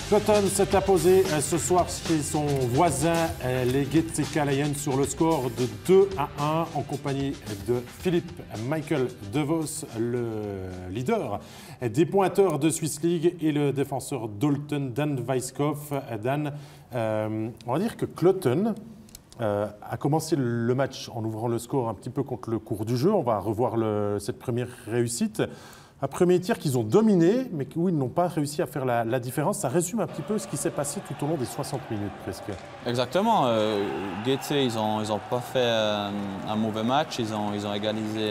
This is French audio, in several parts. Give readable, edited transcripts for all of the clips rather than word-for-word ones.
Cloton s'est imposé ce soir chez son voisin, les Getseka Lions, sur le score de 2-1 en compagnie de Philippe Michael DeVos, le leader des pointeurs de Swiss League, et le défenseur Dalton Dan Weiskopf. Dan, on va dire que Cloton a commencé le match en ouvrant le score un petit peu contre le cours du jeu. On va revoir cette première réussite. Un premier tir qu'ils ont dominé, mais où ils n'ont pas réussi à faire la différence. Ça résume un petit peu ce qui s'est passé tout au long des 60 minutes presque. Exactement. Getse, ils ont pas fait un mauvais match. Ils ont égalisé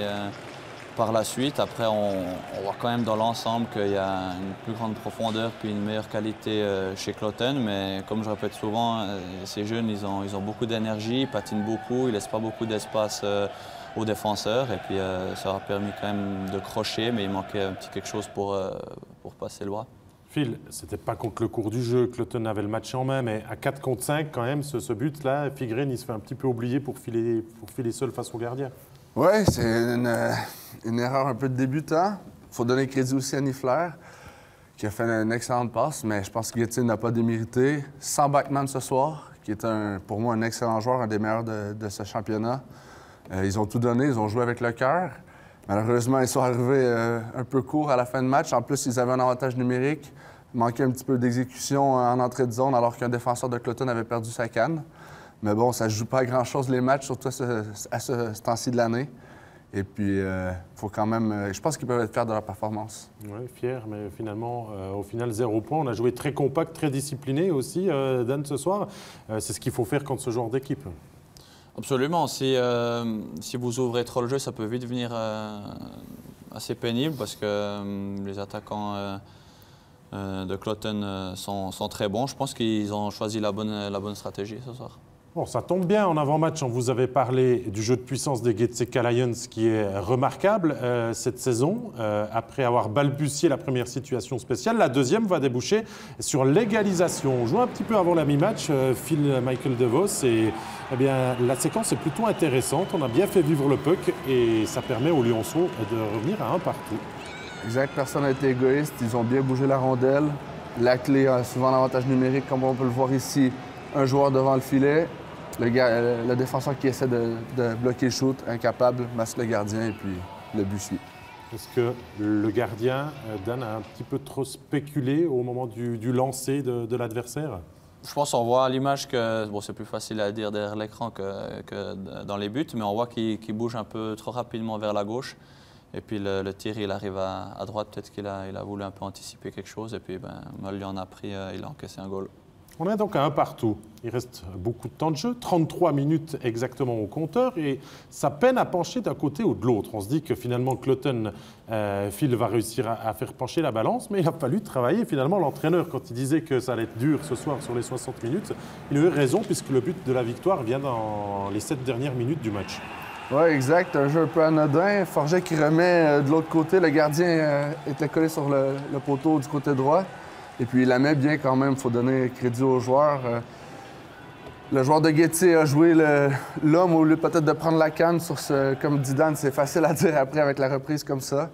par la suite. Après, on voit quand même dans l'ensemble qu'il y a une plus grande profondeur puis une meilleure qualité chez Cloton. Mais comme je répète souvent, ces jeunes, ils ont beaucoup d'énergie, ils patinent beaucoup, ils ne laissent pas beaucoup d'espace aux défenseurs, et puis ça a permis quand même de crocher, mais il manquait un petit quelque chose pour passer le bras. Phil, c'était pas contre le cours du jeu, Cloton avait le match en main, mais à 4 contre 5 quand même, ce but-là, Figren, il se fait un petit peu oublier pour filer seul face au gardien. Oui, c'est une erreur un peu de débutant. Il faut donner crédit aussi à Nifler, qui a fait une excellente passe, mais je pense que Getse n'a pas démérité. Sans Bachmann ce soir, qui est pour moi un excellent joueur, un des meilleurs de ce championnat. Ils ont tout donné, ils ont joué avec le cœur. Malheureusement, ils sont arrivés un peu courts à la fin de match. En plus, ils avaient un avantage numérique. Il manquait un petit peu d'exécution en entrée de zone, alors qu'un défenseur de Cloton avait perdu sa canne. Mais bon, ça ne joue pas à grand-chose les matchs, surtout à ce temps-ci de l'année. Et puis, faut quand même, je pense qu'ils peuvent être fiers de leur performance. Oui, fiers, mais finalement, au final, 0 point. On a joué très compact, très discipliné aussi, Dan, ce soir. C'est ce qu'il faut faire contre ce genre d'équipe. Absolument. Si vous ouvrez trop le jeu, ça peut vite devenir assez pénible, parce que les attaquants de Cloton sont très bons. Je pense qu'ils ont choisi la bonne stratégie ce soir. Bon, ça tombe bien. En avant-match, on vous avait parlé du jeu de puissance des Getseka Lions, qui est remarquable cette saison. Après avoir balbutié la première situation spéciale, la deuxième va déboucher sur l'égalisation. On joue un petit peu avant la mi-match, Phil Michael DeVos, et eh bien, la séquence est plutôt intéressante. On a bien fait vivre le puck et ça permet aux Lyonceaux de revenir à 1 partout. Exact, personne n'a été égoïste. Ils ont bien bougé la rondelle. La clé a souvent l'avantage numérique, comme on peut le voir ici. Un joueur devant le filet. Le défenseur qui essaie de bloquer le shoot, incapable, masque le gardien et puis le but suit. Est-ce que le gardien, Dan, a un petit peu trop spéculé au moment du lancer de l'adversaire? Je pense qu'on voit à l'image que, bon, c'est plus facile à dire derrière l'écran que dans les buts, mais on voit qu'il bouge un peu trop rapidement vers la gauche. Et puis le tir, il arrive à droite. Peut-être qu'il a voulu un peu anticiper quelque chose. Et puis, Moll lui en a pris, il a encaissé un goal. On est donc à 1 partout. Il reste beaucoup de temps de jeu, 33 minutes exactement au compteur, et ça peine à pencher d'un côté ou de l'autre. On se dit que finalement Cloton, Phil va réussir à faire pencher la balance, mais il a fallu travailler. Finalement, l'entraîneur, quand il disait que ça allait être dur ce soir sur les 60 minutes, il a eu raison, puisque le but de la victoire vient dans les 7 dernières minutes du match. Oui, exact. Un jeu un peu anodin. Forget qui remet de l'autre côté. Le gardien était collé sur le poteau du côté droit. Et puis il la met bien quand même, il faut donner crédit aux joueurs. Le joueur de Getse a joué l'homme au lieu peut-être de prendre la canne sur ce, comme dit Dan, c'est facile à dire après avec la reprise comme ça.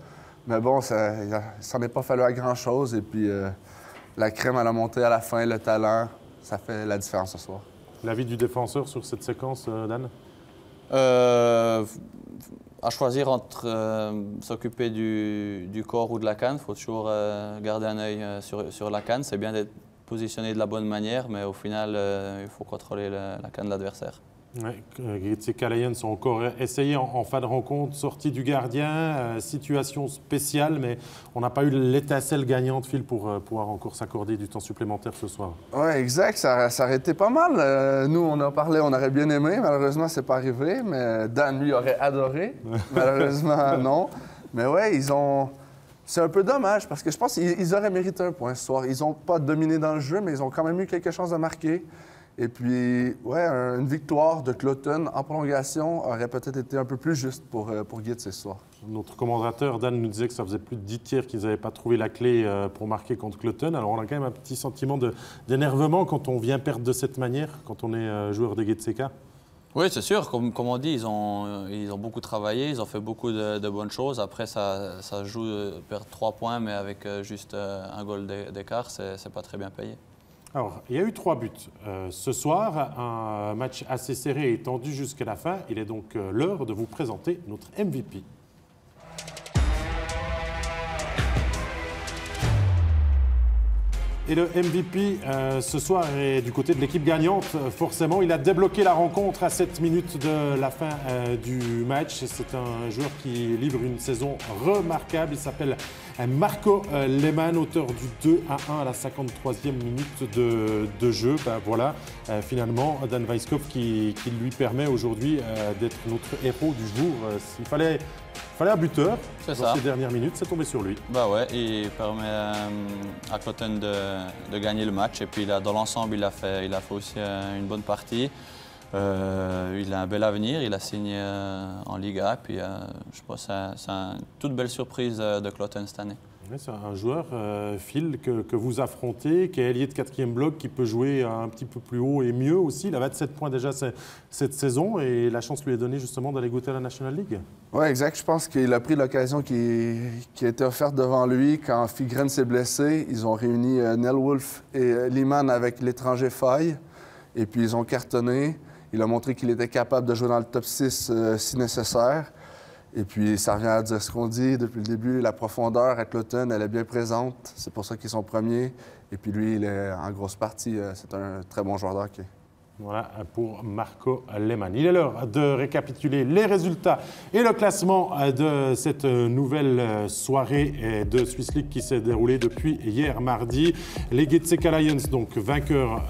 Mais bon, ça n'en est pas fallu à grand-chose. Et puis la crème à la montée à la fin, le talent, ça fait la différence ce soir. L'avis du défenseur sur cette séquence, Dan? À choisir entre s'occuper du corps ou de la canne, il faut toujours garder un œil sur la canne. C'est bien d'être positionné de la bonne manière, mais au final, il faut contrôler la canne de l'adversaire. Oui, Getseka Lions ont encore essayé en fin de rencontre, sortie du gardien, situation spéciale, mais on n'a pas eu l'étincelle gagnante, Phil, pour pouvoir encore s'accorder du temps supplémentaire ce soir. Oui, exact. Ça aurait été pas mal. Nous, on a parlé, on aurait bien aimé. Malheureusement, c'est pas arrivé, mais Dan, lui, aurait adoré. Malheureusement, non. Mais oui, c'est un peu dommage parce que je pense qu'ils auraient mérité un point ce soir. Ils n'ont pas dominé dans le jeu, mais ils ont quand même eu quelque chose à marquer. Et puis, ouais, une victoire de Cloton en prolongation aurait peut-être été un peu plus juste pour Getse ce soir. Notre commentateur, Dan, nous disait que ça faisait plus de 10 tirs qu'ils n'avaient pas trouvé la clé pour marquer contre Cloton. Alors, on a quand même un petit sentiment d'énervement quand on vient perdre de cette manière, quand on est joueur de Getseka. Oui, c'est sûr. Comme on dit, ils ont beaucoup travaillé, ils ont fait beaucoup de bonnes choses. Après, ça joue de perdre 3 points, mais avec juste un goal d'écart, c'est pas très bien payé. Alors, il y a eu 3 buts ce soir, un match assez serré et tendu jusqu'à la fin. Il est donc l'heure de vous présenter notre MVP. Et le MVP ce soir est du côté de l'équipe gagnante. Forcément, il a débloqué la rencontre à 7 minutes de la fin du match. C'est un joueur qui livre une saison remarquable. Il s'appelle Marco Lehmann, auteur du 2-1 à la 53e minute de jeu. Ben voilà, finalement, Dan Weiskopf qui lui permet aujourd'hui d'être notre héros du jour. Il fallait un buteur dans ces dernières minutes, c'est tombé sur lui. Bah ouais, il permet à Cloton de gagner le match. Et puis dans l'ensemble, il a fait aussi une bonne partie. Il a un bel avenir, il a signé en Liga. Puis je pense que c'est une toute belle surprise de Cloton cette année. Ouais, c'est un joueur, Phil, que vous affrontez, qui est ailier de 4e bloc, qui peut jouer un petit peu plus haut et mieux aussi. Il a 27 points déjà cette saison et la chance lui est donnée justement d'aller goûter à la National League. Oui, exact. Je pense qu'il a pris l'occasion qui a été offerte devant lui. Quand Figren s'est blessé, ils ont réuni Nell Wolf et Lehmann avec l'étranger Faye. Et puis ils ont cartonné. Il a montré qu'il était capable de jouer dans le top 6 si nécessaire. Et puis, ça revient à dire ce qu'on dit depuis le début. La profondeur à Cloton, elle est bien présente. C'est pour ça qu'ils sont premiers. Et puis lui, il est en grosse partie. C'est un très bon joueur de hockey. Voilà pour Marco Lehmann. Il est l'heure de récapituler les résultats et le classement de cette nouvelle soirée de Swiss League qui s'est déroulée depuis hier mardi. Les Getseka Lions, donc vainqueurs,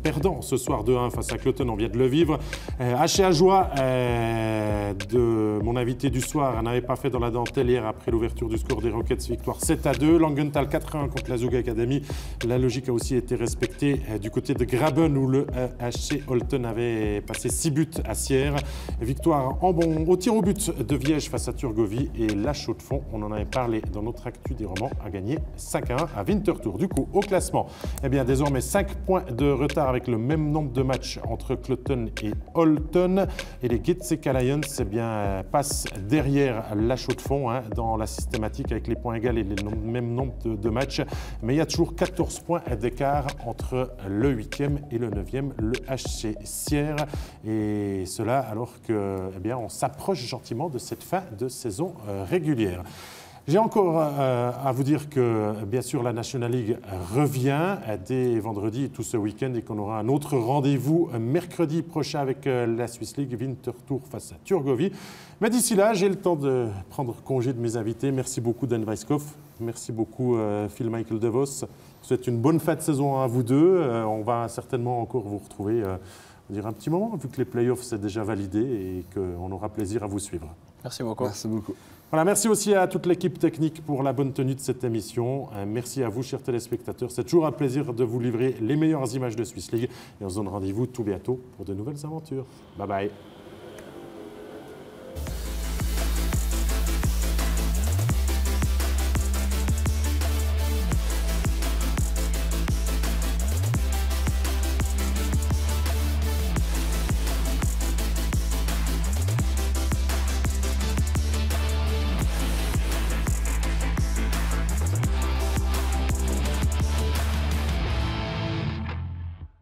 perdant ce soir 2-1 face à Cloton, on vient de le vivre. H.C. Joie, de mon invité du soir, n'avait pas fait dans la dentelle hier après l'ouverture du score des Rockets, victoire 7-2. Langenthal 4-1 contre la Zug Academy. La logique a aussi été respectée du côté de Graben où le HC Holton avait passé 6 buts à Sierre. Victoire au tir au but de Viège face à Turgovie et la Chaux-de-Fonds, on en avait parlé dans notre actu des romans, a gagné 5-1 à Winterthur. Du coup, au classement, eh bien, désormais 5 points de retard avec le même nombre de matchs entre Cloton et Holton. Et les Getseka Lions eh bien, passent derrière la Chaux-de-Fonds dans la systématique avec les points égaux et le même nombre de matchs. Mais il y a toujours 14 points d'écart entre le 8e et le 9e, le HC Sierre. Et cela alors que, eh bien, on s'approche gentiment de cette fin de saison régulière. J'ai encore à vous dire que, bien sûr, la National League revient dès vendredi et tout ce week-end et qu'on aura un autre rendez-vous mercredi prochain avec la Swiss League, Winterthur face à Turgovie. Mais d'ici là, j'ai le temps de prendre congé de mes invités. Merci beaucoup, Dan Weiskopf. Merci beaucoup, Phil Michael DeVos. Je vous souhaite une bonne fin de saison à vous deux. On va certainement encore vous retrouver dire un petit moment, vu que les playoffs, c'est déjà validé et qu'on aura plaisir à vous suivre. Merci beaucoup. Merci beaucoup. Voilà, merci aussi à toute l'équipe technique pour la bonne tenue de cette émission. Merci à vous, chers téléspectateurs. C'est toujours un plaisir de vous livrer les meilleures images de Swiss League. Et on se donne rendez-vous tout bientôt pour de nouvelles aventures. Bye bye.